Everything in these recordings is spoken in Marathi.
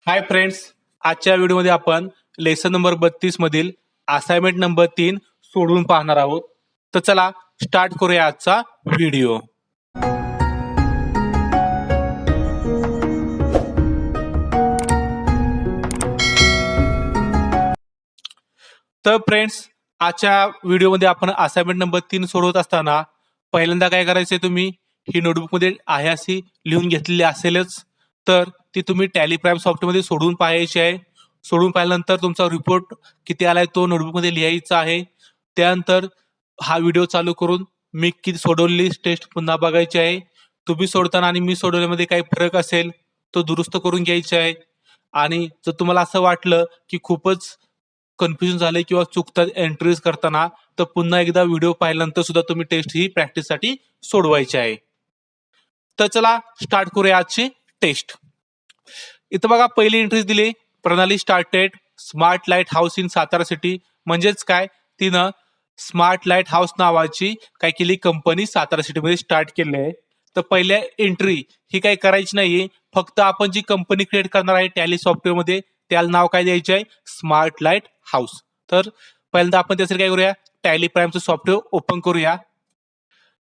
हाय फ्रेंड्स, आजच्या व्हिडिओमध्ये आपण लेसन नंबर 32 मधील असाइनमेंट नंबर 3 सोडवून पाहणार आहोत. तर चला स्टार्ट करूया आजचा व्हिडिओ. तर फ्रेंड्स, आजच्या व्हिडिओमध्ये आपण असाइनमेंट नंबर 3 सोडवत असताना पहिल्यांदा काय करायचंय, तुम्ही ही नोटबुकमध्ये आहे अशी लिहून घेतलेली असेलच. तर ती तुम्ही टॅली प्राईम सॉफ्टवेअरमध्ये सोडवून पाहायची आहे. सोडून पाहिल्यानंतर तुमचा रिपोर्ट किती आलाय तो नोटबुकमध्ये लिहायचा आहे. त्यानंतर हा व्हिडिओ चालू करून मी किती सोडवलेली टेस्ट पुन्हा बघायची आहे. तुम्ही सोडताना आणि मी सोडवल्यामध्ये काही फरक असेल तो दुरुस्त करून घ्यायचा आहे. आणि जर तुम्हाला असं वाटलं की खूपच कन्फ्युजन झाले किंवा चुकतात एंट्रीज करताना, तर पुन्हा एकदा व्हिडिओ पाहिल्यानंतर सुद्धा तुम्ही टेस्ट ही प्रॅक्टिससाठी सोडवायची आहे. तर चला स्टार्ट करूया आजची टेस्ट. इथं बघा पहिली एंट्री दिली, प्रणाली started smart light house in Satara city. म्हणजेच काय, तिनं स्मार्ट लाईट हाऊस नावाची काय केली, कंपनी सातारा सिटीमध्ये स्टार्ट केली आहे. तर पहिल्या एंट्री ही काही करायची नाहीये, फक्त आपण जी कंपनी क्रिएट करणार आहे टॅली सॉफ्टवेअरमध्ये त्याला नाव काय द्यायचे आहे, स्मार्ट लाईट हाऊस. तर पहिल्यांदा आपण त्यासाठी काय करूया, टॅली प्राईमचं सॉफ्टवेअर ओपन करूया.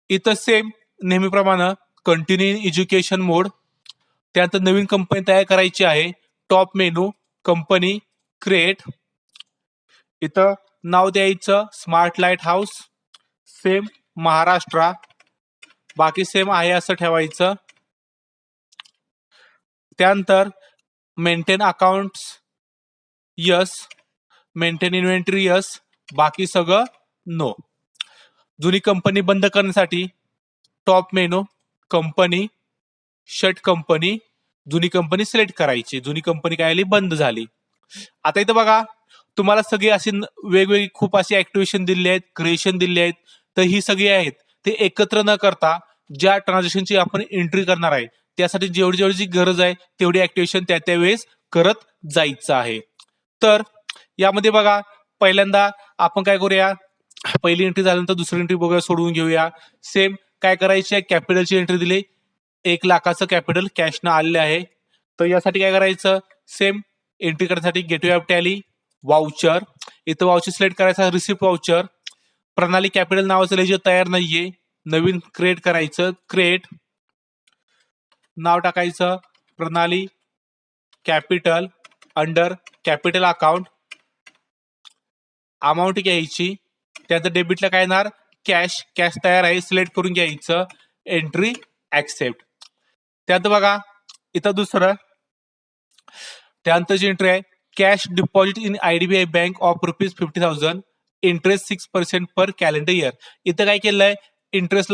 इथं सेम नेहमीप्रमाणे कंटिन्यू एज्युकेशन मोड, त्यानंतर नवीन कंपनी तयार करायची आहे. टॉप मेनू, कंपनी, क्रिएट, इथं नाव द्यायचं smart light house, same Maharashtra, बाकी सेम आहे असं ठेवायचं. त्यानंतर maintain accounts yes, maintain inventory yes, बाकी सगळं नो. जुनी कंपनी बंद करण्यासाठी top menu, company, shut company, जुनी कंपनी सिलेक्ट करायची. जुनी कंपनी काय आली, बंद झाली. आता इथं बघा, तुम्हाला सगळी अशी वेगवेगळी खूप अशी ऍक्टिव्हेशन दिली आहेत, क्रिएशन दिली आहेत. तर ही सगळी आहेत ते एकत्र न करता ज्या ट्रान्झॅक्शनची आपण एंट्री करणार आहे त्यासाठी जेवढी जेवढी गरज आहे तेवढी ऍक्टिव्हेशन त्या त्यावेळेस करत जायचं आहे. तर यामध्ये बघा, पहिल्यांदा आपण काय करूया, पहिली एंट्री झाल्यानंतर दुसरी एंट्री बघूया, सोडवून घेऊया. सेम काय करायची आहे, कॅपिटलची एंट्री दिली, 1,00,000चं कॅपिटल कॅशनं आलेलं आहे. तर यासाठी काय करायचं, सेम एंट्री करण्यासाठी गेटवे ऑफ टॅली, वाउचर, इथं वाउचर सिलेक्ट करायचा, रिसिप्ट वाउचर. प्रणाली कॅपिटल नावाचं लेजर तयार नाहीये, नवीन क्रिएट करायचं, क्रिएट, नाव टाकायचं प्रणाली capital, under capital account, amount घ्यायची. त्यानंतर डेबिटला काय येणार, कॅश, कॅश तयार आहे सिलेक्ट करून घ्यायचं, एंट्री ऍक्सेप्ट. त्यानंतर बघा इथं दुसरं, त्यानंतर जी एंट्री आहे, cash deposit in IDBI bank of ₹50,000, interest 6% per calendar year. इथं काय केलंय, इंटरेस्ट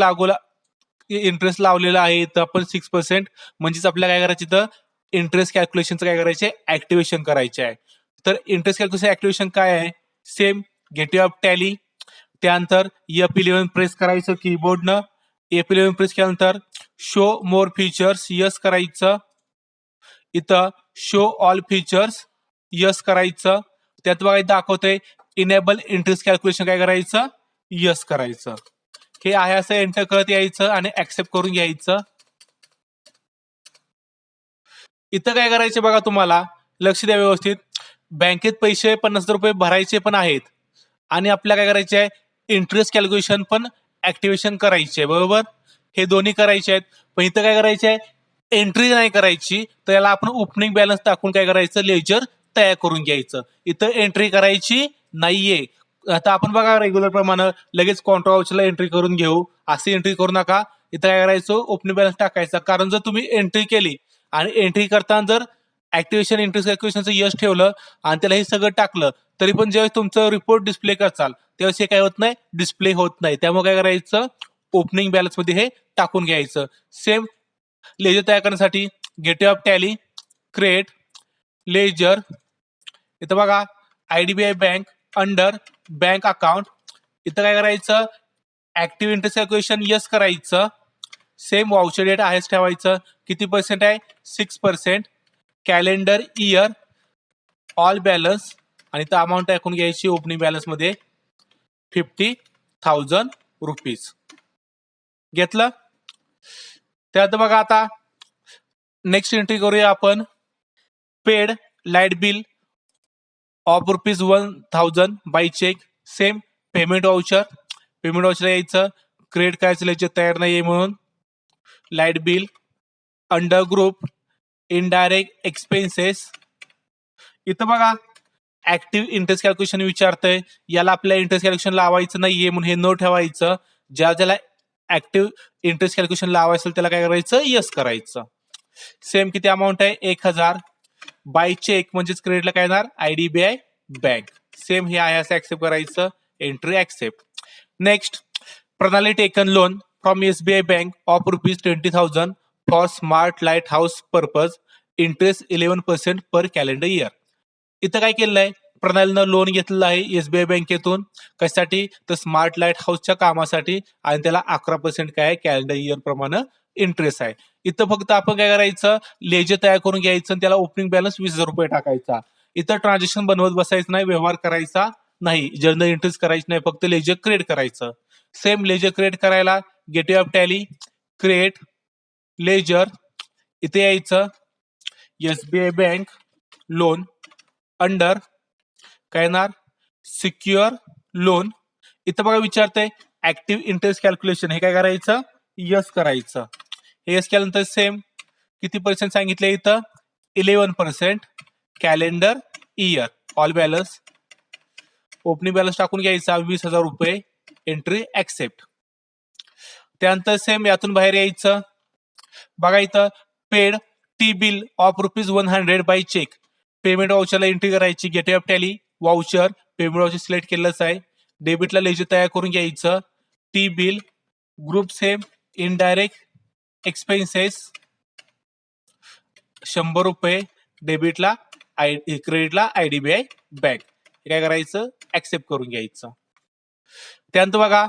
इंटरेस्ट लावलेला आहे इथं आपण 6%. म्हणजेच आपल्याला काय करायचं, इथं इंटरेस्ट कॅल्क्युलेशनचं काय करायचे, ऍक्टिव्हेशन करायचे आहे. तर इंटरेस्ट कॅल्क्युलेशन ऍक्टिव्हेशन काय आहे, सेम गेटवे ऑफ टॅली, त्यानंतर F11 प्रेस करायचं कीबोर्डनं. F11 प्रेस केल्यानंतर शो मोर फीचर्स यस करायचं, इथं शो ऑल फीचर्स यस करायचं. त्यात बघा दाखवतंय इनेबल इंटरेस्ट कॅल्क्युलेशन, काय करायचं, यस करायचं. हे आहे असं एंटर करत यायचं आणि ऍक्सेप्ट करून घ्यायचं. इथं काय करायचं बघा, तुम्हाला लक्ष द्या व्यवस्थित. बँकेत पैसे 50,000 रुपये भरायचे पण आहेत आणि आपल्याला काय करायचे आहे, इंटरेस्ट कॅल्क्युलेशन पण ऍक्टिव्हेशन करायचे, बरोबर. हे दोन्ही करायचे आहेत. पण इथं काय करायचे आहे, एंट्री नाही करायची, तर याला आपण ओपनिंग बॅलन्स टाकून काय करायचं, लेजर तयार करून घ्यायचं. इथं एंट्री करायची नाहीये. आता आपण बघा रेग्युलर प्रमाणे लगेच कॉन्ट्रा एंट्री करून घेऊ, अशी एंट्री करू नका. इथं काय करायचं, ओपनिंग बॅलन्स टाकायचा. कारण जर तुम्ही एंट्री केली आणि एंट्री करताना जर ऍक्टिव्हेशन इंटरेस्ट कॅल्क्युलेशनचं यश ठेवलं आणि त्याला हे सगळं टाकलं, तरी पण ज्यावेळेस तुमचं रिपोर्ट डिस्प्ले करचाल त्यावेळेस हे काय होत नाही, डिस्प्ले होत नाही. त्यामुळे काय करायचं, ओपनिंग बॅलन्स मध्ये हे टाकून घ्यायचं. सेम लेजर तयार करण्यासाठी gateway of Tally, create, ledger, इथं बघा IDBI bank, under bank account, इथं काय करायचं, ऍक्टिव्ह इंटरेस्ट कॅल्क्युलेशन यस करायचं. सेम वाउचर डेट आहेच ठेवायचं, किती पर्सेंट आहे, 6%, कॅलेंडर इयर, ऑल बॅलन्स, आणि इथं अमाऊंट टाकून घ्यायची ओपनिंग बॅलन्स मध्ये 50,000 रुपीज घेतलं. त्यात बघा आता नेक्स्ट एंट्री करूया आपण, paid light bill of ₹1000 by cheque. Same payment voucher यायचं. क्रेडिट करायचं यायचं तयार नाहीये म्हणून. Light bill under group indirect expenses. इथं बघा ऍक्टिव्ह इंटरेस्ट कॅल्क्युलेशन विचारतंय. याला आपल्याला इंटरेस्ट कॅल्क्युलेशन लावायचं नाहीये म्हणून हे न ठेवायचं. ज्याला ऍक्टिव्ह इंटरेस्ट कॅल्क्युलेशन लावायचं असेल त्याला काय करायचं, यस करायचं. सेम किती अमाऊंट आहे, 1000 बाय चेक म्हणजेच क्रेडिटला काय येणार, IDBI बँक. सेम हे आहे असं ऍक्सेप्ट करायचं. Entry accept. नेक्स्ट, प्रणाली taken loan from SBI bank of ₹20,000 for smart light house purpose. Interest 11% per calendar year. इथं काय केलेलं आहे, प्रणालीनं लोन घेतलेलं आहे SBI बँकेतून. कशासाठी, तर स्मार्ट लाईट हाऊसच्या कामासाठी. आणि त्याला 11% काय आहे, कॅलेंडर इयर प्रमाणे इंटरेस्ट आहे. इथं फक्त आपण काय करायचं, लेजर तयार करून घ्यायचं आणि त्याला ओपनिंग बॅलन्स ₹20,000 टाकायचा. इथं ट्रान्झॅक्शन बनवत बसायचं नाही, व्यवहार करायचा नाही, जर्नल एंट्रीज करायची नाही, फक्त लेजर क्रिएट करायचं. सेम लेजर क्रिएट करायला gateway of Tally, create ledger. इथे यायचं SBI बँक लोन अंडर काय येणार, सिक्युअर लोन. इथं बघा विचारतंय ऍक्टिव्ह इंटरेस्ट कॅल्क्युलेशन, हे काय करायचं, यस करायचं. हे यस केल्यानंतर सेम किती पर्सेंट सांगितलं इथं, 11% calendar year. All balance opening balance टाकून घ्यायचा ₹20,000. Entry accept. त्यानंतर सेम यातून बाहेर यायचं. बघा इथं paid tea bill of ₹100 by cheque. Payment वाउचरला एंट्री करायची. Gateway of Tally voucher, payment voucher select केलंच आहे. डेबिटला लेजर तयार करून घ्यायचं. Tea bill group same indirect expenses ₹100. डेबिटला क्रेडिटला IDBI बँक. काय करायचं, ऍक्सेप्ट करून घ्यायचं. त्यानंतर बघा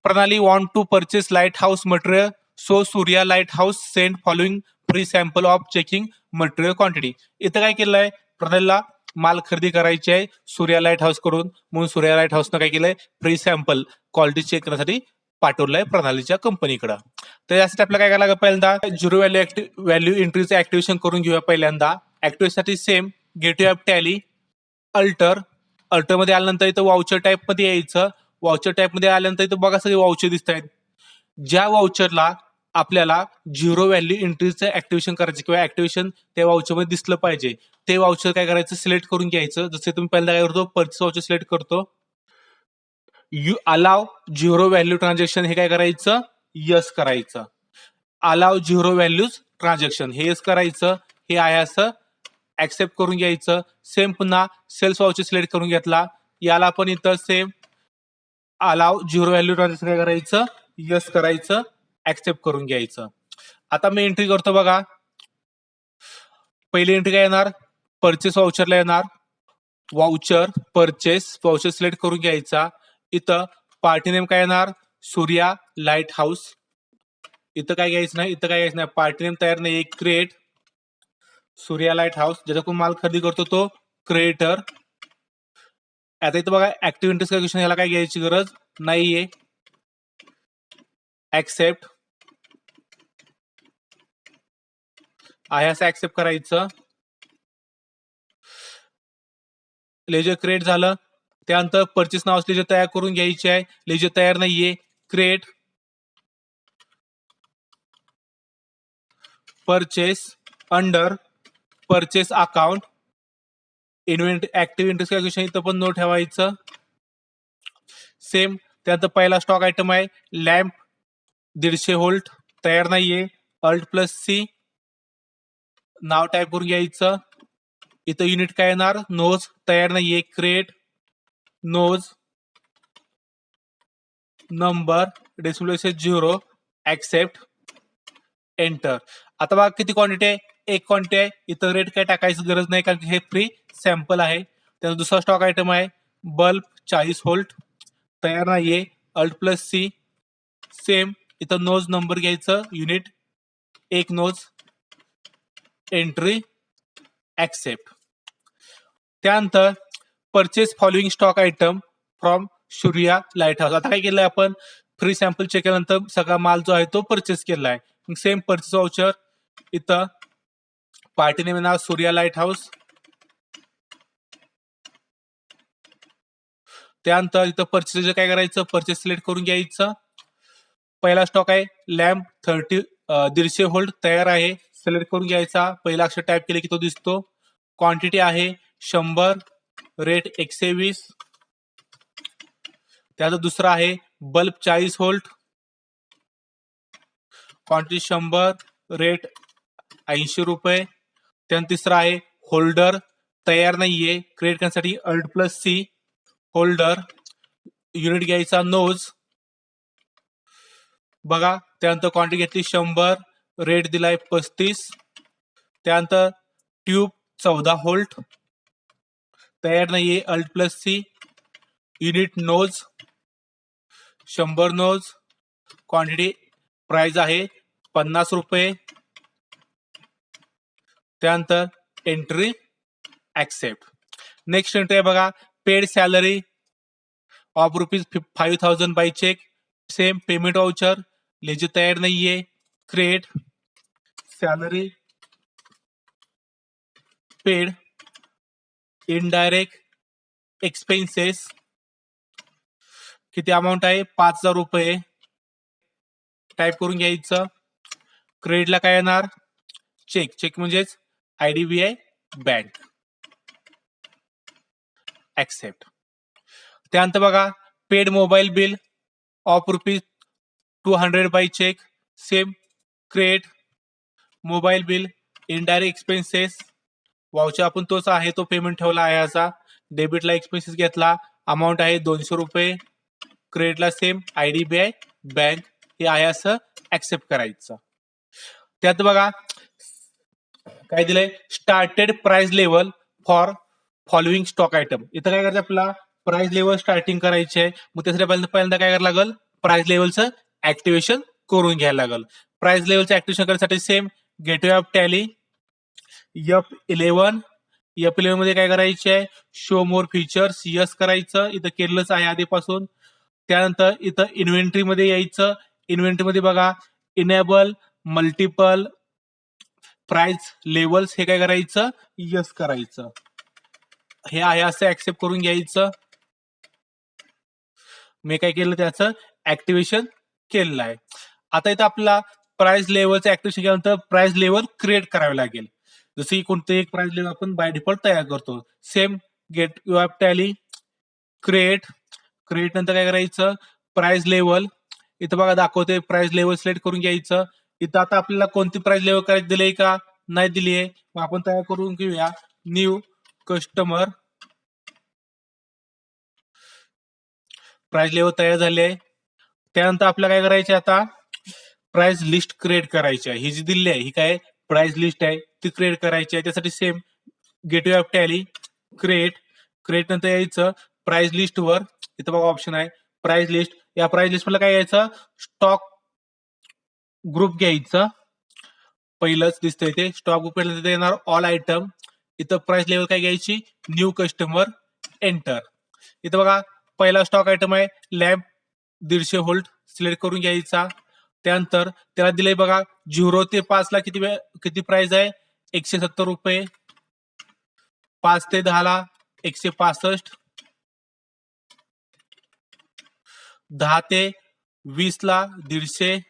Pranali want to purchase light house material, so Surya light house send following free sample of checking material quantity. इथं काय केलंय, प्रणालीला माल खरेदी करायची आहे सूर्या लाईट हाऊस कडून, म्हणून सूर्या लाईट हाऊसनं काय केलंय, फ्री सॅम्पल क्वालिटी चेक करण्यासाठी पाठवलंय प्रणालीच्या कंपनीकडं. तर यासाठी आपल्याला काय करायला लागेल, पहिल्यांदा झिरो व्हॅल्यू एंट्रीचं ऍक्टिव्हेशन करून घेऊया. पहिल्यांदा ऍक्टिव्हेशनसाठी सेम गेटवे ऑफ टॅली अल्टरमध्ये आल्यानंतर इथं वाउचर टाईप मध्ये यायचं. वाउचर टाईप मध्ये आल्यानंतर इथं बघा सगळे वाउचर दिसत आहेत. ज्या वाउचरला आपल्याला झिरो व्हॅल्यू एंट्रीचं ऍक्टिव्हेशन करायचं किंवा ऍक्टिव्हेशन त्या वाउचर मध्ये दिसलं पाहिजे, ते वाउचर काय करायचं, सिलेक्ट करून घ्यायचं. जसे तुम्ही पहिल्यांदा काय करतो, परचेस वाउचर सिलेक्ट करतो. You allow zero value transaction, हे काय करायचं, यस करायचं. अलाव झिरो व्हॅल्यूज ट्रान्झॅक्शन, हे यस करायचं. हे आहे असं ऍक्सेप्ट करून घ्यायचं. सेम पुन्हा सेल्स वाउचर सिलेक्ट करून घेतला. याला पण इथं same allow zero value transaction काय करायचं, यस करायचं. ऍक्सेप्ट करून घ्यायचं. आता मी एंट्री करतो बघा. पहिली एंट्री काय येणार, परचेस वाउचरला येणार. वाउचर परचेस वाउचर सिलेक्ट करून घ्यायचा. इथं पार्टी नेम काय येणार, सूर्या लाईट हाऊस. इथं काय घ्यायचं नाही, इथं काय घ्यायचं नाही, पार्टी नेम तयार नाही. क्रिएट सूर्या लाईट हाऊस, ज्याच्याकडून माल खरेदी करतो तो क्रिएटर. आता इथं बघा ऍक्टिव्ह इंटरेस्ट कॅल्क्युलेशन, याला काय घ्यायची गरज नाहीये. ऍक्सेप्ट आहे असं ऍक्सेप्ट करायचं. लेजर क्रिएट झालं. त्यानंतर परचेस नाव लेजर तयार करून घ्यायची आहे. लेजर तयार नाहीये. Create purchase under purchase account active interest calculation इथं पण नो ठेवायचं. सेम त्यानंतर पहिला स्टॉक आयटम आहे लॅम्प 150 व्होल्ट, तयार नाहीये. Alt+C नाव टाईप करून घ्यायचं. इथं युनिट काय येणार, नोज, तयार नाहीये. Create nos number decimal 0. Accept enter. आता बघा किती क्वांटिटी आहे, एक क्वांटिटी आहे. इथं रेट काय टाकायची गरज नाही कारण हे फ्री सॅम्पल आहे. त्यानंतर दुसरा स्टॉक आयटम आहे बल्ब 40 व्होल्ट, तयार नाहीये. Alt+C सेम इथं नोज नंबर घ्यायचं, युनिट एक नोज. Entry accept. त्यानंतर purchase following stock item from Surya light house. आता काय केलंय आपण, फ्री सॅम्पल चेक केल्यानंतर सगळा माल जो आहे तो परचेस केलाय. सेम परचेस वाउचर इथं पार्टी नेम येणार सूर्या लाईट हाऊस. त्यानंतर इथं परचेस काय करायचं, परचेस सिलेक्ट करून घ्यायचं. पहिला स्टॉक आहे लॅम्प 150 व्होल्ट तयार आहे, सिलेक्ट करून घ्यायचा. पहिला अक्षर टाईप केले की तो दिसतो. क्वांटिटी आहे 100, रेट 120. त्याचा दुसरा आहे बल्ब 40 व्होल्ट, क्वांटिटी 100, रेट 80 रुपये. त्यानंतर तिसरा आहे होल्डर तयार नाहीये, क्रिएट करण्यासाठी Alt+C होल्डर. युनिट घ्यायचा नोज बघा. त्यानंतर क्वांटिटी घेतली 100, रेट दिलाय 35. त्यानंतर ट्यूब 14 व्होल्ट तयार नाहीये, Alt+C. Unit nos 100 nos, quantity price आहे 50 रुपये. त्यानंतर एंट्री ऍक्सेप्ट. नेक्स्ट एंट्री आहे बघा, paid salary of ₹5000 by cheque. Same payment voucher, ledger तयार नाहीये, create salary paid indirect expenses. किती अमाऊंट आहे 5000 रुपये टाईप करून घ्यायचं. क्रेडिटला काय येणार, चेक. चेक म्हणजेच IDBI बँक. ऍक्सेप्ट. त्यानंतर बघा paid mobile bill of ₹200 by cheque. Same create mobile bill indirect expenses. Voucher आपण तोच आहे, तो पेमेंट ठेवला आहे याचा. डेबिटला एक्सपेन्सेस घेतला, अमाऊंट आहे 200 रुपये. क्रेडिटला सेम IDBI बँक हे आहे असं ऍक्सेप्ट करायचं. त्यात बघा काय दिलंय, started price level for following stock item. इथं काय करायचं, आपला प्राइस लेवल स्टार्टिंग करायची आहे. मग त्यासाठी पहिल्यांदा काय करायला लागेल, प्राइस लेवलचं ऍक्टिव्हेशन करून घ्यायला लागेल. प्राइस लेवलचं ऍक्टिव्हेशन करण्यासाठी same gateway of tally F11. F11 मध्ये काय करायचे आहे, शो मोर फीचर्स यस करायचं. इथं केलेलंच आहे आधीपासून. त्यानंतर इथं इन्व्हेंटरी मध्ये यायचं. इन्व्हेंटरी मध्ये बघा इनेबल मल्टिपल प्राइस लेवल्स हे काय करायचं, यस करायचं. हे आहे असं ऍक्सेप्ट करून घ्यायचं. मी काय केलं, त्याचं ऍक्टिव्हेशन केलेलं आहे. आता इथं आपला प्राइस लेवलचं ऍक्टिव्हेशन केल्यानंतर प्राइस लेवल क्रिएट करावे लागेल. जसं की कोणतं एक प्राइस लेवल आपण बाय डिफॉल्ट तयार करतो. Same get you app tally create. Create नंतर काय करायचं, प्राइस लेवल. इथं बघा दाखवते प्राइस लेवल सिलेक्ट करून घ्यायचं. इथं आता आपल्याला कोणती प्राइस लेवल करायची दिली का नाही दिली आहे, मग आपण तयार करून घेऊया. New customer. प्राइस लेवल तयार झाले आहे. त्यानंतर आपल्याला काय करायचे, आता प्राइस लिस्ट क्रिएट करायची आहे. ही जी दिली आहे ही काय प्राइस लिस्ट आहे, ती क्रिएट करायची आहे. त्यासाठी same gateway of Tally create. Create नंतर यायचं प्राइस लिस्ट वर. इथं बघा ऑप्शन आहे प्राइस लिस्ट. या प्राइस लिस्ट मध्ये काय घ्यायचं, स्टॉक ग्रुप घ्यायचं. पहिलंच दिसतंय ते स्टॉक ग्रुप येणार ऑल आयटम. इथं प्राइस लेवल काय घ्यायची, न्यू कस्टमर एंटर. इथं बघा पहिला स्टॉक आयटम आहे लॅम्प 150 व्होल्ट, सिलेक्ट करून घ्यायचा. त्यानंतर त्याला दिलंय बघा 0 ते 5 ला किती प्राइस आहे, 170 रुपये. 5 ते 10 ला 165. 10 ते 20 ला 150.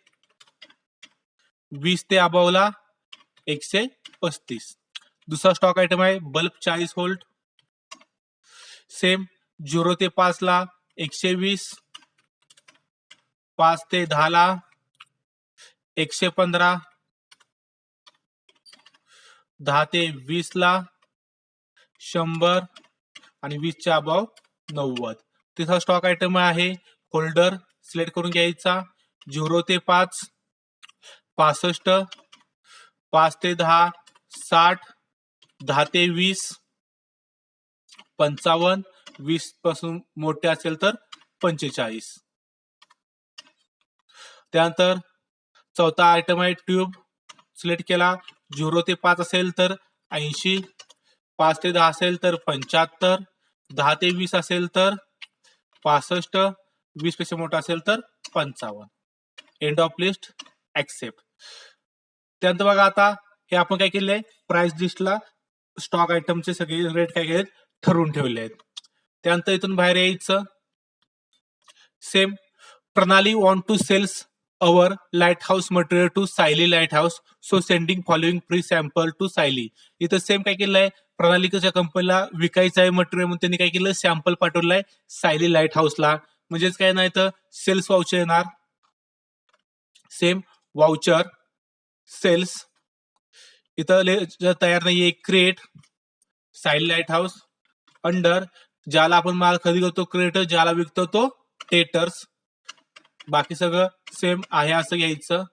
20 ते अबव ला 135. दुसरा स्टॉक आयटम आहे बल्ब 40 व्होल्ट. सेम 0 ते 5 ला 120. 5 ते 10 ला 115. 10 ते 20 ला 100 आणि 20 च्या अबव 90. तिसरा स्टॉक आयटम आहे होल्डर, सिलेक्ट करून घ्यायचा. 0 ते 5 65. 5 ते 10 60. 10 ते 20 55. 20 पासून मोठे असेल तर 45. त्यानंतर चौथा आयटम आहे ट्यूब, सिलेक्ट केला. 0 ते 5 असेल तर 80. 5 ते 10 असेल तर 75. 10 ते 20 असेल तर 65. 20 पेक्षा मोठा असेल तर 55. End of list accept. त्यानंतर बघा आता हे आपण काय केलंय, प्राइस लिस्टला स्टॉक आयटमचे सगळे रेट काय केलेत ठरवून ठेवले आहेत. त्यानंतर इथून बाहेर यायचं. Same Pranali want to sales our light house material to Sayali light house, so sending following free sample to Sayali. इथं सेम काय केलंय, प्रणालीच्या कंपनीला विकायचं आहे मटेरियल म्हणून त्यांनी काय केलं, सॅम्पल पाठवलंय सायली लाईट हाऊसला. म्हणजेच काय नाही तर सेल्स वाउचर येणार. सेम वाउचर सेल्स इथं तयार नाहीये, create Sayali light house under ज्याला आपण माल खरेदी करतो क्रिएटर, ज्याला विकतो तो टेटर्स. बाकी सगळं सेम आहे असं घ्यायचं.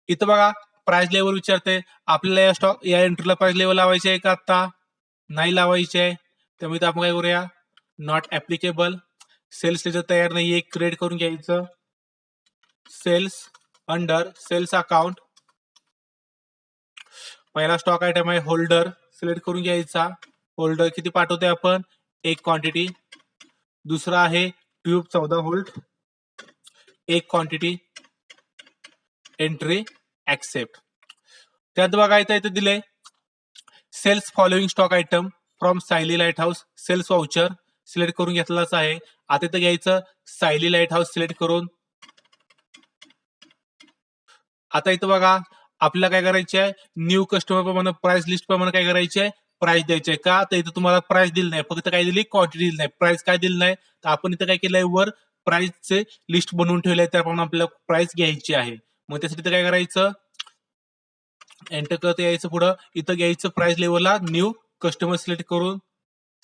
इथं बघा प्राइस लेवल विचारते आपल्याला, या स्टॉक या एंट्रीला प्राइस लेवल लावायचे आहे का आता नाही लावायचे आहे, त्यामुळे इथं आपण काय करूया नॉट ऍप्लिकेबल. सेल्स लेजर तयार नाहीये, क्रिएट करून घ्यायचं. सेल्स अंडर सेल्स अकाउंट पहिला स्टॉक आयटम आहे होल्डर, सिलेक्ट करून घ्यायचा. होल्डर किती पाठवतोय आपण, एक क्वांटिटी. दुसरा आहे ट्यूब 14 व्होल्ट, एक क्वांटिटी. Entry accept. त्यात बघा इथं दिले sales following stock item from Sayali light house, sales voucher select करून घेतलाच आहे. आता इथं घ्यायचं सायली लाईट हाऊस सिलेक्ट करून. आता इथं बघा आपल्याला काय करायचे आहे, न्यू कस्टमर प्रमाणे प्राइस लिस्ट प्रमाणे काय करायचे आहे, प्राइस द्यायचे का. तर इथं तुम्हाला प्राइस दिली नाही, फक्त काय दिली क्वांटिटी दिली नाही, प्राइस काय दिली नाही. तर आपण इथं काय केलंय वर प्राइसचे लिस्ट बनवून ठेवले, त्याप्रमाणे आपल्याला प्राइस घ्यायची आहे. मग त्यासाठी काय करायचं, एंटर करत यायचं पुढं. इथं घ्यायचं प्राइस लेवलला न्यू कस्टमर सिलेक्ट करून.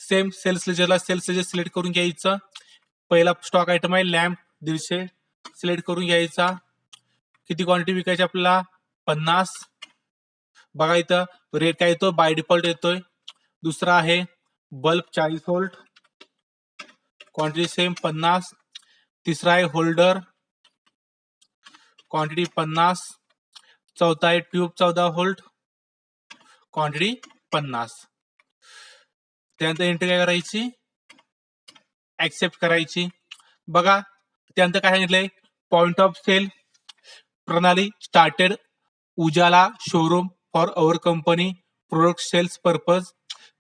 सेम सेल्स लेजरला सेल्स लेजर सिलेक्ट करून घ्यायचं. पहिला स्टॉक आयटम आहे लॅम्प 150 सिलेक्ट करून घ्यायचा. किती क्वांटिटी विकायची आपल्याला 50. बघा इथं रेट काय येतो बाय डिफॉल्ट येतोय. दुसरा आहे बल्ब 40 व्होल्ट, क्वांटिटी सेम 50. तिसरा आहे होल्डर, क्वांटिटी 50. चौथा आहे ट्यूब 14 व्होल्ट, क्वांटिटी 50. त्यानंतर एंट्री काय करायची, ऍक्सेप्ट करायची. बघा त्यानंतर काय सांगितलंय, point of sale Pranali started Ujala showroom for our company product sales purpose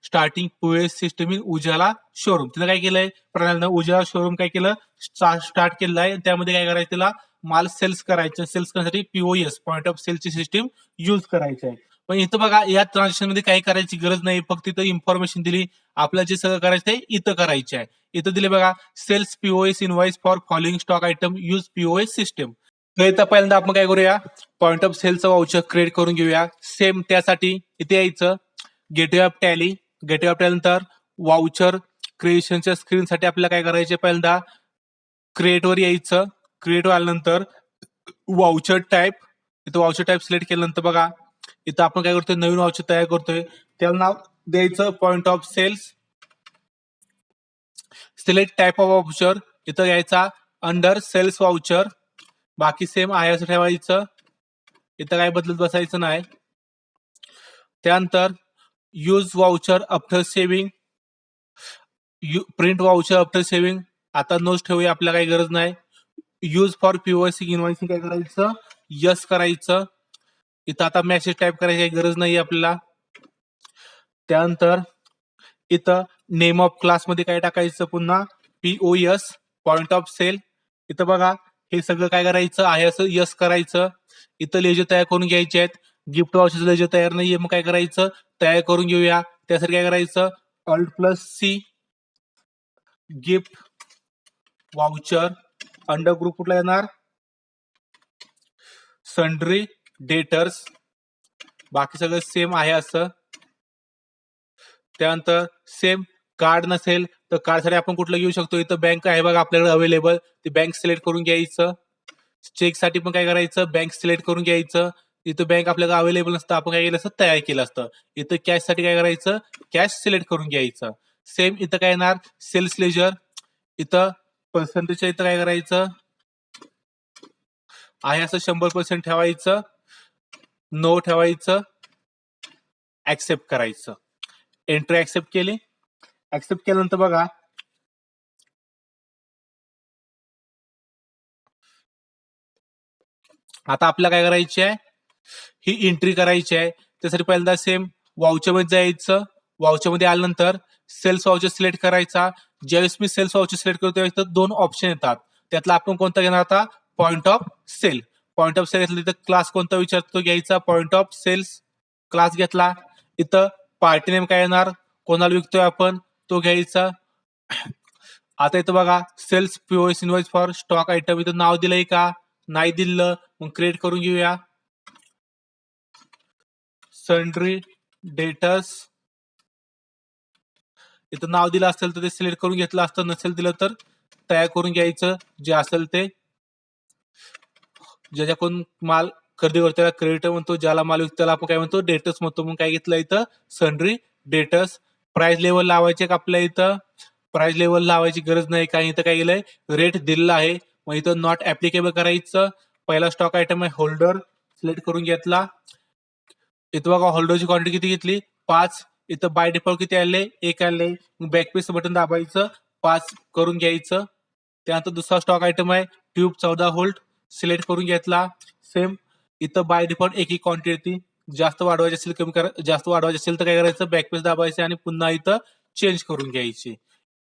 starting POS system in Ujala showroom. तिथं काय केलंय प्रणालीनं उजाला शोरूम काय केलं स्टार्ट केलेलं आहे. त्यामध्ये काय करायचं, त्याला माल सेल्स करायचं. सेल्स करण्यासाठी पीओएस पॉइंट ऑफ सेलची सिस्टीम यूज करायची आहे. पण इथं बघा या ट्रान्झॅक्शन मध्ये काही करायची गरज नाही, फक्त इथं इन्फॉर्मेशन दिली, आपल्याला जे सगळं करायचं आहे इथं करायचे आहे. इथं दिले बघा sales POS invoice for following stock item use POS system. तर इथं पहिल्यांदा आपण काय करूया, पॉइंट ऑफ सेलचं वाउचर क्रिएट करून घेऊया. सेम त्यासाठी इथे यायचं gateway of Tally. Gateway of Tally नंतर वाउचर क्रिएशनच्या स्क्रीनसाठी आपल्याला काय करायचे, पहिल्यांदा क्रिएट वर यायचं. क्रिएट आल्यानंतर वाउचर टाईप, इथं वाउचर टाईप सिलेक्ट केल्यानंतर बघा इथं आपण काय करतोय नवीन वाउचर तयार करतोय. त्याला नाव द्यायचं point of sales. Select type of voucher इथं यायचा अंडर सेल्स वाउचर. बाकी सेम आहे असं ठेवायचं, इथं काय बदलत बसायचं नाही. त्यानंतर use voucher after saving, print voucher after saving आता नोच ठेवूया, आपल्याला काही गरज नाही. यूज फॉर पीओएस इनवाइसिंग काय करायचं, यस करायचं. इथं आता मेसेज टाईप करायची काही गरज नाही आपल्याला. त्यानंतर इथं नेम ऑफ क्लास मध्ये काय टाकायचं, पुन्हा पीओएस पॉइंट ऑफ सेल. इथं बघा हे सगळं काय करायचं आहे असं यस करायचं. इथं लेजर तयार करून घ्यायचे आहेत. गिफ्ट वाउचर लेजर तयार नाहीये, मग काय करायचं तयार करून घेऊया. त्यासाठी काय करायचं Alt+C gift voucher. Under group कुठला येणार सन्ड्री डेटर्स. बाकी सगळं सेम आहे असं. त्यानंतर सेम कार्ड नसेल तर कार्डसाठी आपण कुठलं घेऊ शकतो, इथं बँक आहे बघा आपल्याकडे अवेलेबल, ती बँक सिलेक्ट करून घ्यायचं. चेक साठी पण काय करायचं बँक सिलेक्ट करून घ्यायचं. इथं बँक आपल्याला अवेलेबल नसतं, आपण काय केलं असतं तयार केलं असतं. इथं कॅश साठी काय करायचं कॅश सिलेक्ट करून घ्यायचं. सेम इथं काय येणार सेल्स लेजर. इथं पर्सेंटेज इथं काय करायचं आहे असं 100% ठेवायचं, नो ठेवायचं, ऍक्सेप्ट करायचं. एंट्री ऍक्सेप्ट केली. ऍक्सेप्ट केल्यानंतर बघा आता आपल्याला काय करायची आहे, ही एंट्री करायची आहे. त्यासाठी पहिल्यांदा सेम वाउचर मध्ये जायचं. वाउचर मध्ये आल्यानंतर सेल्स वाउचर सिलेक्ट करायचा. ज्यावेळेस मी सेल्स वाउचर सिलेक्ट करतो त्यावेळेस दोन ऑप्शन येतात. त्यातला आपण कोणता घेणार आता, point of sale. Point of sale घेतलं तर क्लास कोणता विचारतो घ्यायचा, पॉइंट ऑफ सेल्स क्लास घेतला. इथं पार्टी नेम काय येणार, कोणाला विकतोय आपण तो घ्यायचा. आता इथं बघा sales POS invoice for stock item, इथं नाव दिलंय का, नाही दिलं, मग क्रिएट करून घेऊया. सन्ड्री डेटर्स, इथं नाव दिलं असेल तर ते सिलेक्ट करून घेतलं असतं, नसेल दिलं तर तयार करून घ्यायचं जे असेल ते. ज्याच्याकडून माल खरेदी करतो त्याला क्रेडिटर म्हणतो, ज्याला माल विकतो त्याला आपण काय म्हणतो, डेटर्स म्हणतो. मग काय घेतलं इथं, सन्ड्री डेटर्स. प्राइस लेवल लावायचे का आपल्या इथं, प्राइस लेवल लावायची गरज नाही, कारण इथं काय केलंय, रेट दिलेला आहे. मग इथं नॉट ऍप्लिकेबल करायचं. पहिला स्टॉक आयटम आहे होल्डर, सिलेक्ट करून घेतला. इथं बघा होल्डरची क्वांटिटी किती घेतली, 5. इथं बाय डिफॉल्ट किती आले, 1 आले. मग बॅकपेस बटन दाबायचं, 5 करून घ्यायचं. त्यानंतर दुसरा स्टॉक आयटम आहे ट्यूब 14 व्होल्ट, सिलेक्ट करून घेतला. सेम इथं बाय डिफॉल्ट एक क्वांटिटी, जास्त वाढवायची असेल कमी करा, जास्त वाढवायची असेल तर काय करायचं, बॅकपेस दाबायचं आणि पुन्हा इथं चेंज करून घ्यायची.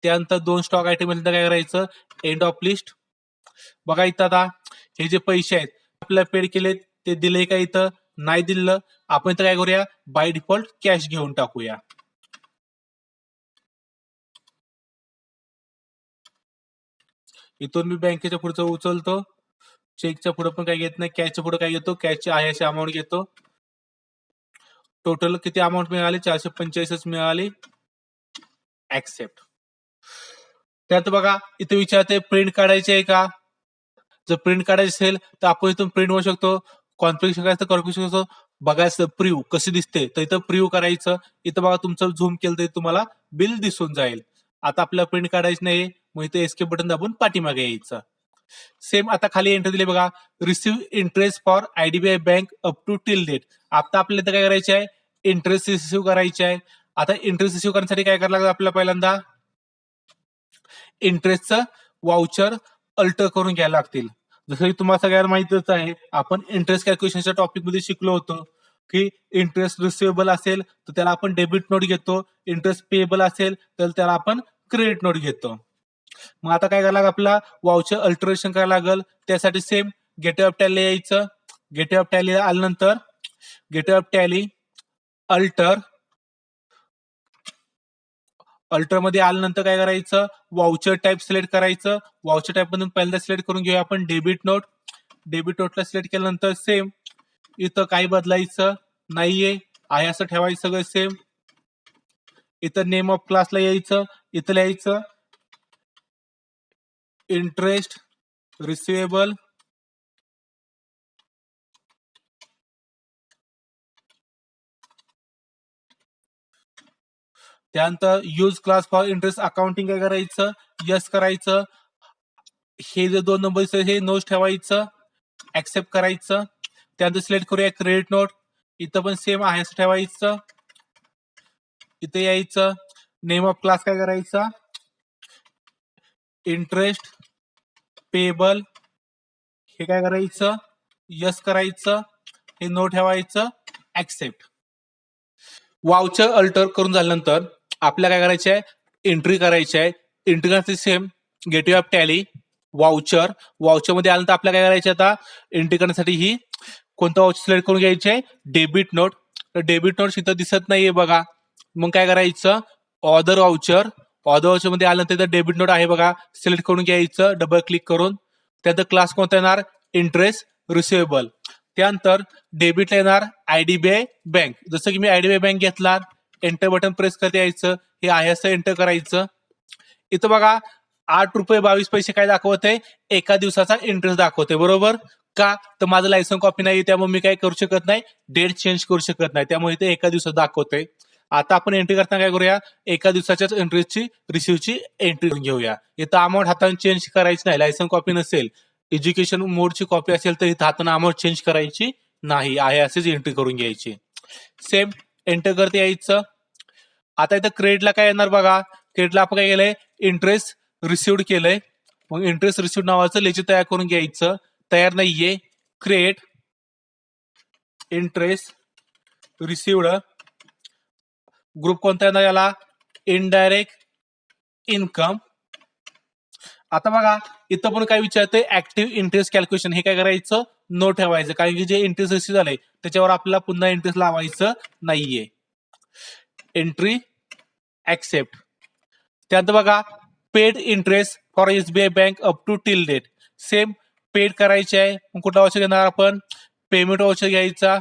त्यानंतर 2 स्टॉक आयटम काय करायचं, एंड ऑफ लिस्ट. बघा इथं आता हे जे पैसे आहेत आपल्याला पेड केले ते दिले का, इथं नाही दिलं. आपण इथं काय करूया, बाय डिफॉल्ट कॅश घेऊन टाकूया. इथून मी बँकेच्या पुढचं उचलतो, चेकच्या पुढे पण काय घेत नाही, कॅशच्या पुढे काय घेतो, कॅशची आहे अशी अमाऊंट घेतो. टोटल किती अमाऊंट मिळाली, 445 मिळाली. ऍक्सेप्ट. त्यात बघा इथे विचारते प्रिंट काढायची आहे का, जर प्रिंट काढायची असेल तर आपण इथून प्रिंट होऊ शकतो. कॉन्फिगरेशन करायचं कॉन्फिगरेशन शकतो. बघायचं प्रिव्ह कशी दिसते तर इथं प्रिव्ह करायचं. इथं बघा तुमचं झूम केलं तर तुम्हाला बिल दिसून जाईल. आता आपल्याला प्रिंट काढायची नाही, मग इथे एस्केप बटन दाबून पाठीमागे यायचं. सेम आता खाली एंटर दिले बघा, receive interest for IDBI bank up to till date. आता आपल्याला इथं काय करायचे आहे, इंटरेस्ट रिसिव्ह करायचे आहे. आता इंटरेस्ट रिसिव्ह करण्यासाठी काय करायला लागतं आपल्याला, पहिल्यांदा इंटरेस्टचं वाउचर अल्टर करून घ्यायला लागतील. जसं की तुम्हाला सगळ्यांना माहितच आहे, आपण इंटरेस्ट कॅल्क्युलेशनच्या टॉपिक मध्ये शिकलो होतो की इंटरेस्ट रिसिवेबल असेल तर त्याला आपण डेबिट नोट घेतो, इंटरेस्ट पेएबल असेल तर त्याला आपण क्रेडिट नोट घेतो. मग आता काय करायला आपला वाउचर अल्टरेशन करायला लागेल. त्यासाठी सेम गेटअप टॅली यायचं. गेटअप टॅली आल्यानंतर गेटअप टॅली अल्टर, अल्टर मध्ये आल्यानंतर काय करायचं, वाउचर टाईप सिलेक्ट करायचं. वाउचर टाईप मधून पहिल्यांदा सिलेक्ट करून घेऊया आपण डेबिट नोट. डेबिट नोटला सिलेक्ट केल्यानंतर सेम इथं काही बदलायचं नाहीये, आहे असं ठेवायचं सगळं सेम. इथं नेम ऑफ क्लासला यायचं, इथं लिहायचं इंटरेस्ट रिसिवेबल. त्यानंतर use class for interest accounting काय करायचं, यस करायचं. हे जे 2 नंबर हे नोट ठेवायचं, ऍक्सेप्ट करायचं. त्यानंतर सिलेक्ट करूया क्रेडिट नोट, इथं पण सेम आहे असं ठेवायचं. इथे यायचं, नेम ऑफ क्लास काय करायचा, इंटरेस्ट पेएबल. हे काय करायचं, यस करायचं. हे नो ठेवायचं, ऍक्सेप्ट. वाउचर अल्टर करून झाल्यानंतर आपल्याला काय करायचं आहे, एंट्री करायची आहे. एंट्री करायची same gateway of Tally voucher. Voucher मध्ये आल्यानंतर आपल्याला काय करायचं, आता एंट्री करण्यासाठी ही कोणता वाउचर सिलेक्ट करून घ्यायचे आहे, डेबिट नोट. तर डेबिट नोट इथं दिसत नाहीये बघा, मग काय करायचं, ऑदर वाउचर. ऑदर वाउचर मध्ये आल्यानंतर डेबिट नोट आहे बघा, सिलेक्ट करून घ्यायचं डबल क्लिक करून. त्यानंतर क्लास कोणता येणार, इंटरेस्ट रिसिवेबल. त्यानंतर डेबिटला येणार आयडीबीआय बँक. जसं की मी आयडीबीआय बँक घेतला, एंटर बटन प्रेस करता यायचं, हे आहे असं एंटर करायचं. इथं बघा ₹8.22 काय दाखवते, एका दिवसाचा इंटरेस्ट दाखवते, बरोबर का, तर माझं लायसन कॉपी नाही, त्यामुळे मी काय करू शकत नाही, डेट चेंज करू शकत नाही, त्यामुळे इथे एका दिवसात दाखवते. आता आपण एंट्री करताना काय करूया, एका दिवसाच्याच इंटरेस्टची रिसिव्हची एंट्री घेऊया. इथं अमाऊंट हाताने चेंज करायची नाही, लायसन कॉपी नसेल, एज्युकेशन मोडची कॉपी असेल तर इथं हाताने अमाऊंट चेंज करायची नाही, आहे असेच एंट्री करून घ्यायची. सेम एंटर करते यायचं. आता इथं क्रेडिटला काय येणार बघा, क्रेडिटला आपण काय केलंय, इंटरेस्ट रिसिव्ड केलंय. मग इंटरेस्ट रिसिव्ड नावाचं लेजर तयार करून घ्यायचं, तयार नाहीये, क्रिएट. इंटरेस्ट रिसिव्ड, ग्रुप कोणता येणार याला, इनडायरेक्ट इन्कम. आता बघा इथं पण काय विचारते, ऍक्टिव्ह इंटरेस्ट कॅल्क्युलेशन. हे काय करायचं, नो ठेवायचं, कारण की जे इंटरेस्ट रिसिव्ह झालंय त्याच्यावर आपल्याला पुन्हा इंटरेस्ट लावायचं नाहीये. Entry accept. त्यानंतर बघा paid interest for SBI bank up to till date. Same paid करायचे आहे. कुठला वाचर घेणार आपण, पेमेंट वाचर घ्यायचा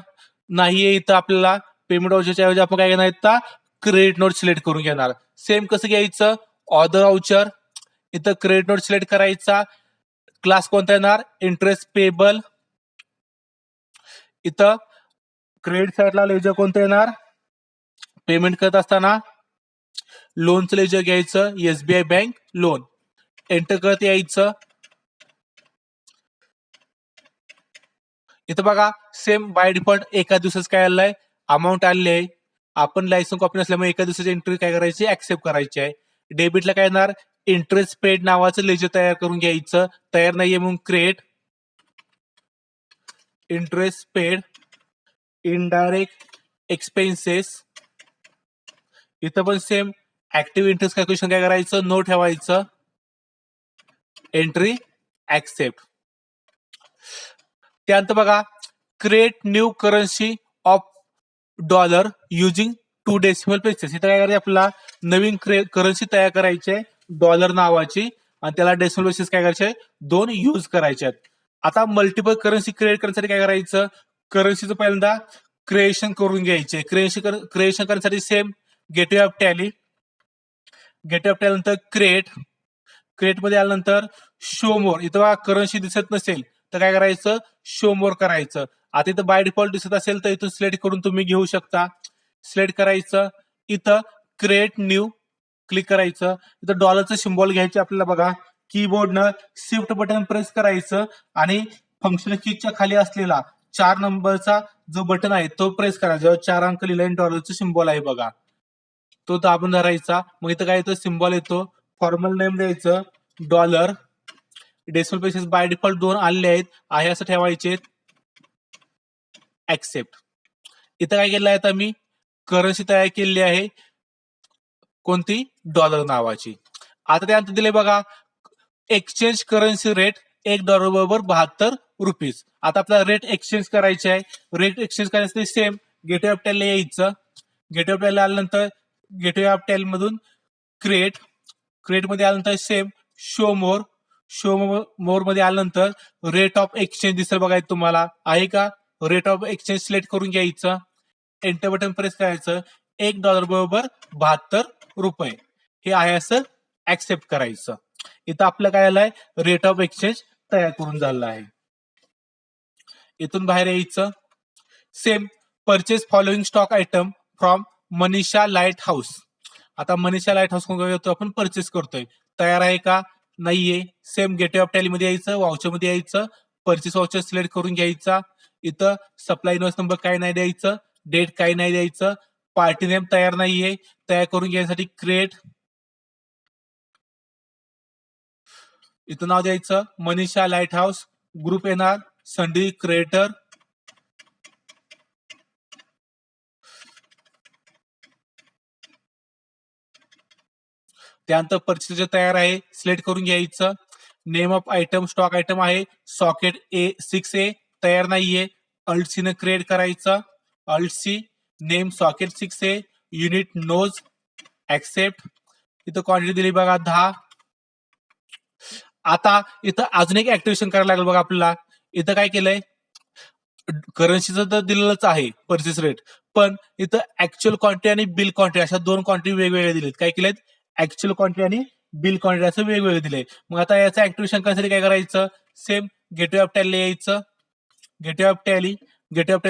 नाहीये. इथं आपल्याला पेमेंट वाचरच्या ऐवजी आपण काय घेणार, इथं क्रेडिट नोट सिलेक्ट करून घेणार. सेम कसं घ्यायचं, ऑदर वाउचर. इथं क्रेडिट नोट सिलेक्ट करायचा. क्लास कोणता येणार, इंटरेस्ट पेबल. इथं क्रेडिट साईडला लेजर कोणतं येणार, पेमेंट करत असताना लोनचं लेजर घ्यायचं, एसबीआय बँक लोन. एंटर करत यायचं. इथं बघा सेम बाय डिफॉल्ट एका दिवसाच काय आलंय, अमाऊंट आलेली आहे. आपण लायसन कॉपी नसल्यामुळे एका दिवसाची एंट्री काय करायची, ऍक्सेप्ट करायची आहे. डेबिटला काय येणार, इंटरेस्ट पेड नावाचं लेजर तयार करून घ्यायचं. तयार नाहीये म्हणून create interest paid indirect expenses. इथं पण सेम ऍक्टिव्ह इंटरेस्ट कॅल्क्युलेशन काय करायचं, नो ठेवायचं. Entry accept. त्यानंतर बघा create new currency of dollar using 2 decimal places. इथं काय करायचं, आपल्याला नवीन करन्सी तयार करायची आहे डॉलर नावाची, आणि त्याला डेसिमल प्लेसेस काय करायचे, 2 यूज करायचे आहेत. आता मल्टिपल करन्सी क्रिएट करण्यासाठी काय करायचं, करन्सीचं पहिल्यांदा क्रिएशन करून घ्यायचे. क्रिएशन करण्यासाठी same gateway of Tally. Gateway of Tally नंतर क्रिएट मध्ये आल्यानंतर शो मोर. इथं बघा करन्सी दिसत नसेल तर काय करायचं, शो मोर करायचं. आता इथं बाय डिफॉल्ट दिसत असेल तर इथून सिलेक्ट करून तुम्ही घेऊ शकता. सिलेक्ट करायचं. इथं क्रिएट न्यू क्लिक करायचं. इथं डॉलरचं सिम्बॉल घ्यायचे आपल्याला. बघा कीबोर्डनं शिफ्ट बटन प्रेस करायचं आणि फंक्शन कीच्या खाली असलेला 4 नंबरचा जो बटन आहे तो प्रेस करायचा. 4 अंक लिहिलेला डॉलरचं सिम्बॉल आहे बघा, तो दाबून धरायचा. मग इथं काय येतं, सिम्बॉल येतो. फॉर्मल नेम द्यायचं dollar. Decimal places by default 2 आलेले आहेत, आहे असं ठेवायचे. ऍक्सेप्ट. इथं काय केलं आहे, आता मी करन्सी तयार केलेली आहे, कोणती, डॉलर नावाची. आता त्यानंतर दिले बघा एक्सचेंज करन्सी रेट $1 बरोबर 72 रुपीज. आता आपल्याला रेट एक्सचेंज करायचे आहे. रेट एक्सचेंज करायचं सेम गेटवे ऑफ टॅली यायचं. गेटवे ऑफ टॅली आल्यानंतर गेटवे ऑफ टॅली मधून क्रिएट मध्ये आल्यानंतर सेम शो मोर मध्ये आल्यानंतर रेट ऑफ एक्सचेंज दिसेल बघा तुम्हाला, आहे का. रेट ऑफ एक्सचेंज सिलेक्ट करून घ्यायचं. एंटर बटन प्रेस करायचं. $1 बरोबर 72 रुपये हे आहे असं ऍक्सेप्ट करायचं. इथं आपलं काय आलंय, रेट ऑफ एक्सचेंज तयार करून झालं आहे. इथून बाहेर यायचं. Same purchase following stock item from Manisha light house. आता मनीषा लाईट हाऊस कोणता आपण परचेस करतोय, तयार आहे का, नाहीये. सेम गेटवे ऑफ टॅली मध्ये यायचं, वाउचर मध्ये यायचं, परचेस वाउचर सिलेक्ट करून घ्यायचा. इथं सप्लाय इनवॉइस नंबर काय नाही द्यायचं, डेट काय नाही द्यायचं. पार्टी नेम तयार नाहीये, तयार करून घ्यायसाठी क्रिएट. इथं नाव द्यायचं मनीषा लाईट हाऊस. ग्रुप येणार संडी क्रिएटर. त्यानंतर परचेस तयार आहे, सिलेक्ट करून घ्यायचं. Name of item stock item आहे सॉकेट A6A, तयार नाहीये. अल्ट सी न क्रिएट करायचं. Alt C name socket 6A unit nos. Accept. इथं क्वांटिटी दिली बघा 10. आता इथं अजून एक ऍक्टिव्हेशन करायला लागेल बघा आपल्याला. इथं काय केलंय, करन्सीचं तर दिलेलंच आहे परचेस रेट, पण इथं ऍक्च्युअल क्वांटिटी आणि बिल क्वांटिटी अशा 2 क्वांटिटी वेगवेगळे दिलेत. काय केलेत, ऍक्च्युअल क्वांटिटी आणि बिल क्वांटिटी असं वेगवेगळे दिले. मग आता याचं ऍक्टिव्हेशन करण्यासाठी काय करायचं, सेम गेटवे ऑफ टॅली यायचं. गेटवे ऑफ टॅली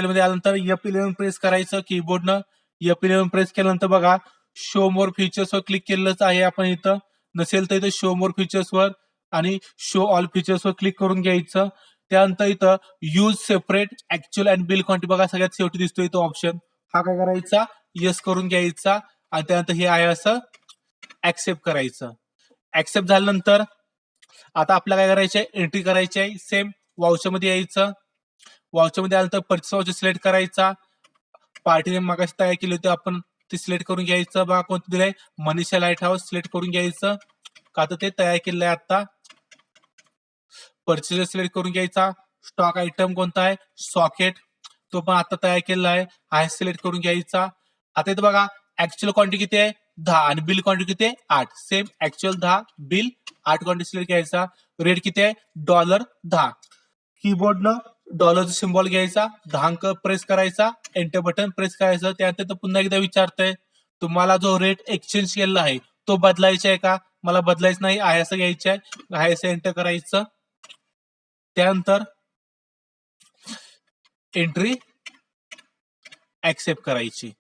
मध्ये आल्यानंतर F11 प्रेस करायचं कीबोर्डनं. F11 प्रेस केल्यानंतर बघा शो मोर फीचर्सवर क्लिक केलेलंच आहे आपण. इथं नसेल तर इथं शो मोर फीचर्सवर आणि शो ऑल फीचर्सवर क्लिक करून घ्यायचं. त्यानंतर इथं use separate actual and bill quantity बघा सगळ्यात शेवटी दिसतोय तो ऑप्शन, हा काय करायचा, येस करून घ्यायचा. आणि त्यानंतर हे आहे असं ऍक्सेप्ट करायचं. ऍक्सेप्ट झाल्यानंतर आता आपल्याला काय करायचंय, एंट्री करायची आहे. सेम वाउचर मध्ये यायचं. वाउचरमध्ये आलं तर परचेस वाउचर सिलेक्ट करायचा. पार्टी नेम मागाशी तयार केली होती आपण, ते सिलेक्ट करून घ्यायचं. बघा कोणतं दिलंय, मनीषा लाईट हाऊस सिलेक्ट करून घ्यायचं, का तर ते तयार केलंय आता. परचेस सिलेक्ट करून घ्यायचा. स्टॉक आयटम कोणता आहे, सॉकेट, तो पण आता तयार केलेला आहे सिलेक्ट करून घ्यायचा. आता इथं बघा ऍक्च्युअल क्वांटिटी किती आहे 10 आणि बिल क्वांटिटी किती आहे 8. Same actual 10, bill 8 quantity select घ्यायचा. रेट किती आहे $10. कीबोर्डनं डॉलरचा सिम्बॉल घ्यायचा, 10 अंक प्रेस करायचा, एंटर बटन प्रेस करायचं. त्यानंतर पुन्हा एकदा विचारतंय तुम्हाला जो रेट एक्सचेंज केलेला आहे तो बदलायचा आहे का, मला बदलायचं नाही, आहे असं घ्यायचं आहे, आहे असं एंटर करायचं. त्यानंतर एंट्री ऍक्सेप्ट करायची.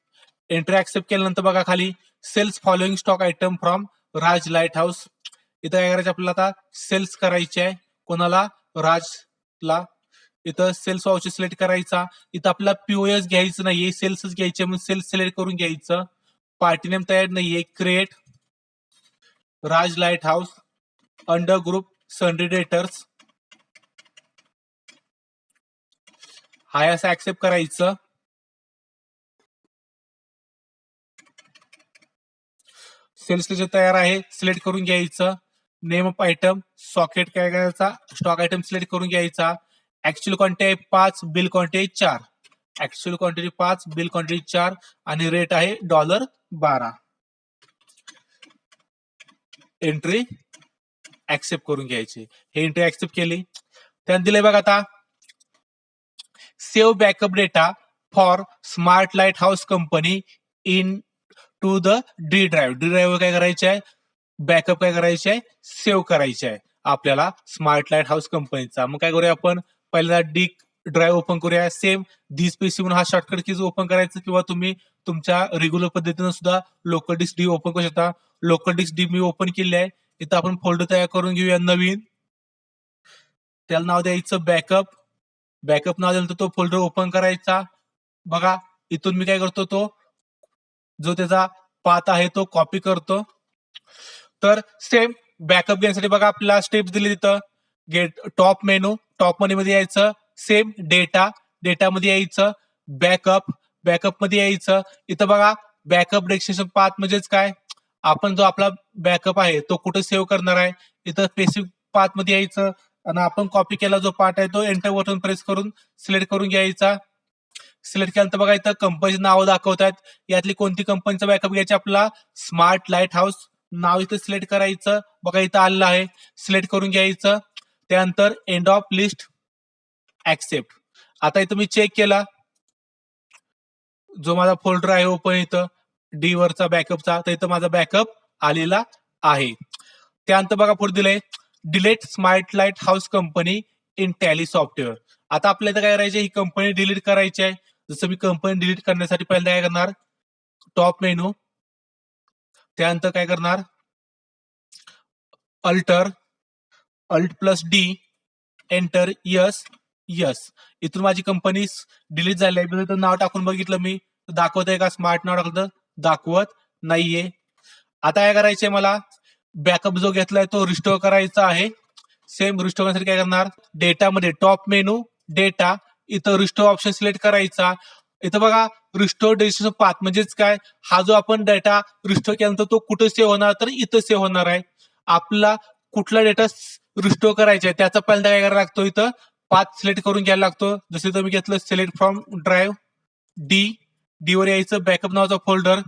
एंट्री ऍक्सेप्ट केल्यानंतर बघा खाली sales following stock item from Raj light house. इथं काय करायचं आपल्याला, आता सेल्स करायचे आहे कोणाला, राजला. इथं सेल्स वाउचर सिलेक्ट करायचा. इथं आपल्याला पीओएस घ्यायचं नाहीये, सेल्सच घ्यायचे, म्हणून सेल्स सिलेक्ट करून घ्यायचं. पार्टी नेम तयार नाहीये, create Raj light house under group sundry debtors, हाय असं ऍक्सेप्ट करायचं. सेल्स लेजर तयार आहे, सिलेक्ट करून घ्यायचं. नेम ऑफ आयटम, सॉकेट काय करायचा, स्टॉक आयटम सिलेक्ट करून घ्यायचा. ऍक्च्युअल क्वांटिटी आहे 5, बिल क्वांटिटी आहे 4. ऍक्च्युअल क्वांटिटी 5, बिल क्वांटिटी 4 आणि रेट आहे $12. एंट्री ऍक्सेप्ट करून घ्यायची. हे एंट्री ऍक्सेप्ट केली. त्यात दिलंय बघा आता save backup data for smart light house company into the D drive. D drive काय करायचे आहे, बॅकअप काय करायचे आहे, सेव्ह करायचे आहे आपल्याला स्मार्ट लाईट हाऊस कंपनीचा. मग काय करूया आपण, पहिल्यांदा डी ड्राईव्ह ओपन करूया. सेम दिस पीसी म्हणून हा शॉर्टकट कीज ओपन करायचं, किंवा तुम्ही तुमच्या रेग्युलर पद्धतीनं सुद्धा लोकल डिस्क डी ओपन करू शकता. लोकल डिस्क डी मी ओपन केली आहे. इथं आपण फोल्डर तयार करून घेऊया नवीन, त्याला नाव द्यायचं बॅकअप. बॅकअप नाव दिलं तर तो फोल्डर ओपन करायचा. बघा इथून मी काय करतो, तो जो त्याचा पाथ आहे तो कॉपी करतो. तर सेम बॅकअप घेण्यासाठी बघा आपल्याला स्टेप्स दिली तिथं. Get top menu, top menu मध्ये यायचं. सेम डेटा, डेटा मध्ये यायचं. बॅकअप, बॅकअप मध्ये यायचं. इथं बघा बॅकअप डेस्टिनेशन पाथ म्हणजेच काय, आपण जो आपला बॅकअप आहे तो कुठे सेव्ह करणार आहे, इथं स्पेसिफिक पाथ मध्ये यायचं. आणि आपण कॉपी केला जो पार्ट आहे तो एंटर बटन प्रेस करून सिलेक्ट करून घ्यायचा. सिलेक्ट केल्यानंतर बघा इथं कंपनीची नावं दाखवतात. यातली कोणती कंपनीचा बॅकअप घ्यायची आपला, स्मार्ट लाईट हाऊस नाव इथं सिलेक्ट करायचं. बघा इथं आलेलं आहे, सिलेक्ट करून घ्यायचं. त्यानंतर एंड ऑफ लिस्ट ऍक्सेप्ट. आता इथं मी चेक केला, जो माझा फोल्डर आहे ओपन इथं डी वरचा बॅकअपचा, तर इथं माझा बॅकअप आलेला आहे. त्यानंतर बघा पुढे दिलंय delete smart light house company in tally software. आता आपल्याला काय करायचे, ही कंपनी डिलीट करायची आहे. जसं मी कंपनी डिलीट करण्यासाठी पहिल्यांदा काय करणार, टॉप मेनू, त्यानंतर काय करणार alter, alt plus D, enter, yes yes. इथून माझी कंपनी डिलीट झाली आहे. नाव टाकून बघितलं मी, दाखवत आहे का स्मार्ट नाव टाकलं, दाखवत नाहीये. आता काय करायचंय मला, बॅकअप जो घेतलाय तो रिस्टोर करायचा आहे. सेम रिस्टोर करण्यासाठी काय करणार, डेटामध्ये टॉप मेनू, डेटा, इथं रिस्टोर ऑप्शन सिलेक्ट करायचा. इथं बघा रिस्टोर डेस्टिनेशन पाथ म्हणजेच काय, हा जो आपण डेटा रिस्टोर केल्यानंतर तो कुठं सेव्ह होणार, तर इथं सेव्ह होणार आहे. आपला कुठला डेटा रिस्टोर करायचा आहे त्याचा पहिल्यांदा काय करायला लागतो, इथं पाथ सिलेक्ट करून घ्यायला लागतो. जसं इथं मी घेतलं सिलेक्ट फ्रॉम ड्राईव्ह, डी वर यायचं, बॅकअप नावाचा फोल्डर.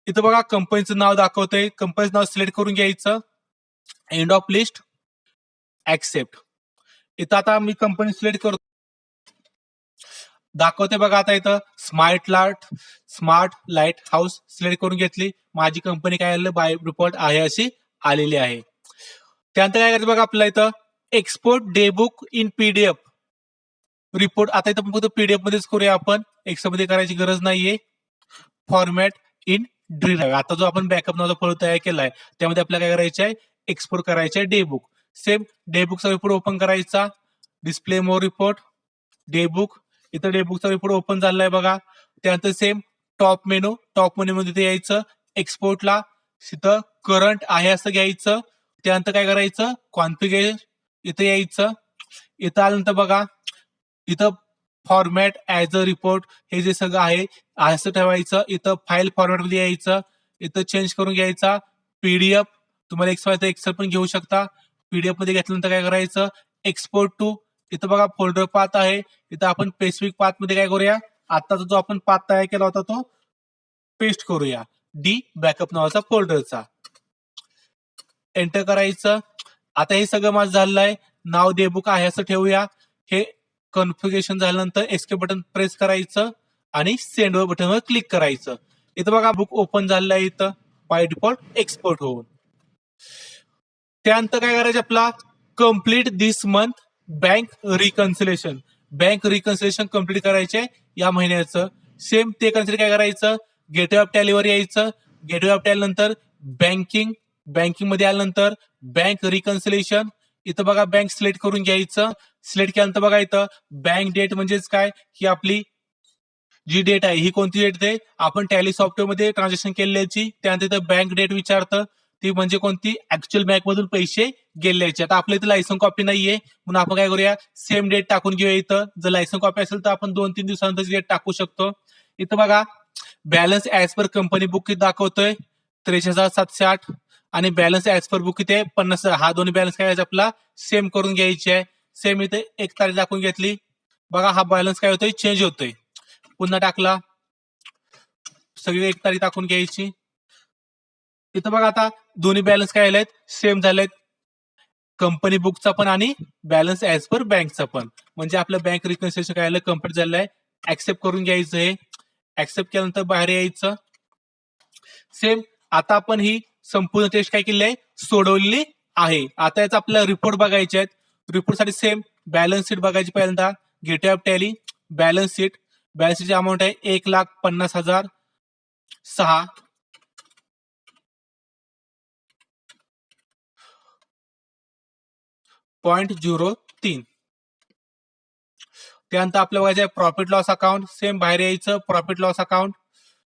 इथं बघा कंपनीचं नाव दाखवतंय, कंपनीचं नाव सिलेक्ट करून घ्यायचं. End of list accept. इथं आता मी कंपनी सिलेक्ट करतो, दाखवते बघा. आता इथं स्मार्ट लाईट हाऊस सिलेक्ट करून घेतली. माझी कंपनी काय आलेलं बाय रिपोर्ट आहे अशी आलेली आहे. त्यानंतर काय करायचं बघा, आपल्याला इथं export day book in PDF report. आता इथं फक्त पीडीएफ मध्येच करूया आपण, एक्सेल मध्ये करायची गरज नाहीये. फॉर्मॅट इन ड्राईव्ह, आता जो आपण बॅकअप नावाचा फोल्डर तयार केलाय त्यामध्ये आपल्याला काय करायचं आहे, एक्सपोर्ट करायचे आहे डे बुक. सेम डे बुकचा रिपोर्ट ओपन करायचा. Display more report, day book. इथं डे बुकचा रिपोर्ट ओपन झालाय आहे बघा. त्यानंतर सेम टॉप मेनू मध्ये यायचं, एक्सपोर्टला तिथं करंट आहे असं घ्यायचं. त्यानंतर काय करायचं, कॉन्फिगर इथं यायचं. इथं आल्यानंतर बघा इथं फॉर्मॅट ॲज अ रिपोर्ट हे जे सगळं आहे असं ठेवायचं. इथं फाईल फॉर्मॅटमध्ये यायचं, इथं चेंज करून घ्यायचा. पीडीएफ तुम्हाला एक्सेल पण घेऊ शकता. पीडीएफ मध्ये घेतल्यानंतर काय करायचं, एक्सपोर्ट टू, इथं बघा फोल्डर पाथ आहे. इथं आपण स्पेसिफिक पाथ मध्ये काय करूया, आताचा जो आपण पाथ तयार केला होता तो पेस्ट करूया, डी बॅकअप नावाचा फोल्डरचा. एंटर करायचं. आता हे सगळं माझं झालेलं आहे. नाव डेबुक आहे असं ठेवूया. हे कॉन्फिगरेशन झाल्यानंतर एस्केप बटन प्रेस करायचं आणि सेंड बटनवर क्लिक करायचं. इथं बघा बुक ओपन झालेलं आहे. इथं बाय डिफॉल्ट एक्सपोर्ट होऊन. त्यानंतर काय करायचं, आपला complete this month bank reconciliation. Bank reconciliation complete करायचे या महिन्याचं. सेम ते कन्सिडर काय करायचं, गेटवे ऑफ टॅलीवर यायचं. गेटवे ऑफ टॅली नंतर बँकिंग मध्ये आल्यानंतर बँक रिकन्सिलेशन. इथं बघा बँक सिलेक्ट करून घ्यायचं. सिलेक्ट केल्यानंतर बघा इथं बँक डेट म्हणजेच काय, ही आपली जी डेट आहे ही कोणती डेट आहे, आपण टॅली सॉफ्टवेअर मध्ये ट्रान्झॅक्शन केल्याची. त्यानंतर इथं बँक डेट विचारतं, ती म्हणजे कोणती, ऍक्च्युअल बँक मधून पैसे गेल्याचे. आता आपल्या इथं लायसन कॉपी नाहीये म्हणून आपण काय करूया, सेम डेट टाकून घेऊया. इथं जर लायसन कॉपी असेल तर आपण 2-3 दिवसानंतर डेट टाकू शकतो. इथं बघा balance as per company book किती दाखवतोय, 43,708 आणि बॅलन्स ऍज पर बुक किती आहे, 50,000. हा दोन्ही बॅलन्स काय आपला सेम करून घ्यायचे आहे. सेम इथे 1 तारीख दाखवून घेतली. बघा हा बॅलन्स काय होतोय, चेंज होतोय. पुन्हा टाकला, सगळी 1 तारीख टाकून घ्यायची. इथं बघा आता दोन्ही बॅलन्स काय आलेत, सेम झालेत. कंपनी बुकचा पण आणि बॅलन्स ऍज पर बँकचा पण. म्हणजे आपलं बँक रिकन्सिलेशन काय आलं, कम्प्लीट झालंय. ऍक्सेप्ट करून घ्यायचं. हे ऍक्सेप्ट केल्यानंतर बाहेर यायचं. सेम आता आपण ही संपूर्ण टेस्ट काय केली आहे, सोडवलेली आहे. आता याचा आपल्याला रिपोर्ट बघायचे आहेत. रिपोर्ट साठी सेम बॅलन्स शीट बघायची. पहिल्यांदा gateway of Tally balance sheet. Balance शीटची अमाऊंट आहे 1,50,006.03. त्यानंतर आपल्याला बघायचं आहे प्रॉफिट लॉस अकाउंट. सेम बाहेर यायचं, प्रॉफिट लॉस अकाउंट.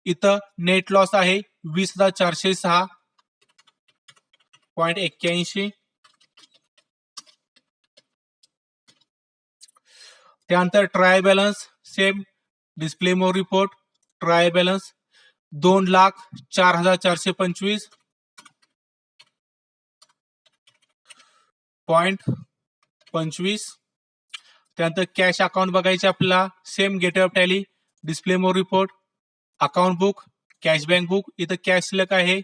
इथं नेट लॉस आहे 20,406.81. त्यानंतर try balance, same display more report. Try balance 2,04,425.25. त्यानंतर कॅश अकाउंट बघायचे आपल्याला. Same gateway of tally display more report, account book, cash bank book. इथं कॅश शिल्लक आहे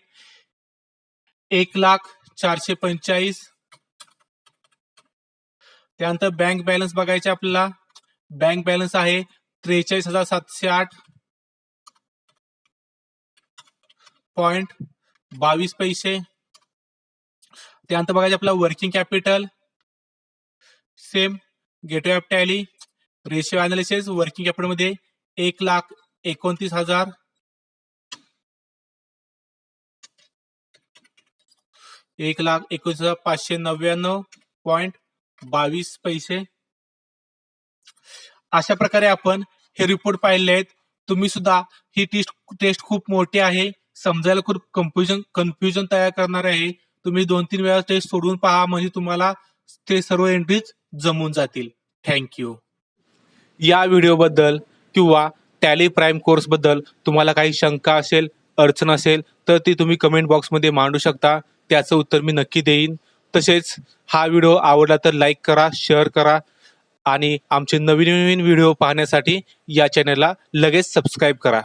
1,04,45. त्यानंतर बँक बॅलन्स बघायचे आपल्याला. बँक बॅलन्स आहे 43,708.22. त्यानंतर बघायचे आपला working capital. Same gateway of tally ratio analysis. Working capital मध्ये 1,29,000. 1,29,599.22. अशा प्रकारे आपण हे रिपोर्ट पाहिले आहेत. तुम्ही सुद्धा ही टेस्ट खूप मोठी आहे, समजायला खूप कन्फ्युजन तयार करणार आहे. तुम्ही 2-3 वेळा टेस्ट सोडून पहा, म्हणजे तुम्हाला ते सर्व एंट्रीज जमून जातील. थँक्यू. या व्हिडिओबद्दल किंवा टॅली प्राईम कोर्स बद्दल तुम्हाला काही शंका असेल, अडचण असेल तर ती तुम्ही कमेंट बॉक्समध्ये मांडू शकता. त्याचं उत्तर मी नक्की देईन. तसेच हा व्हिडिओ आवडला तर लाईक करा, शेअर करा आणि आमचे नवीन नवीन व्हिडिओ पाहण्यासाठी या चॅनलला लगेच सबस्क्राईब करा.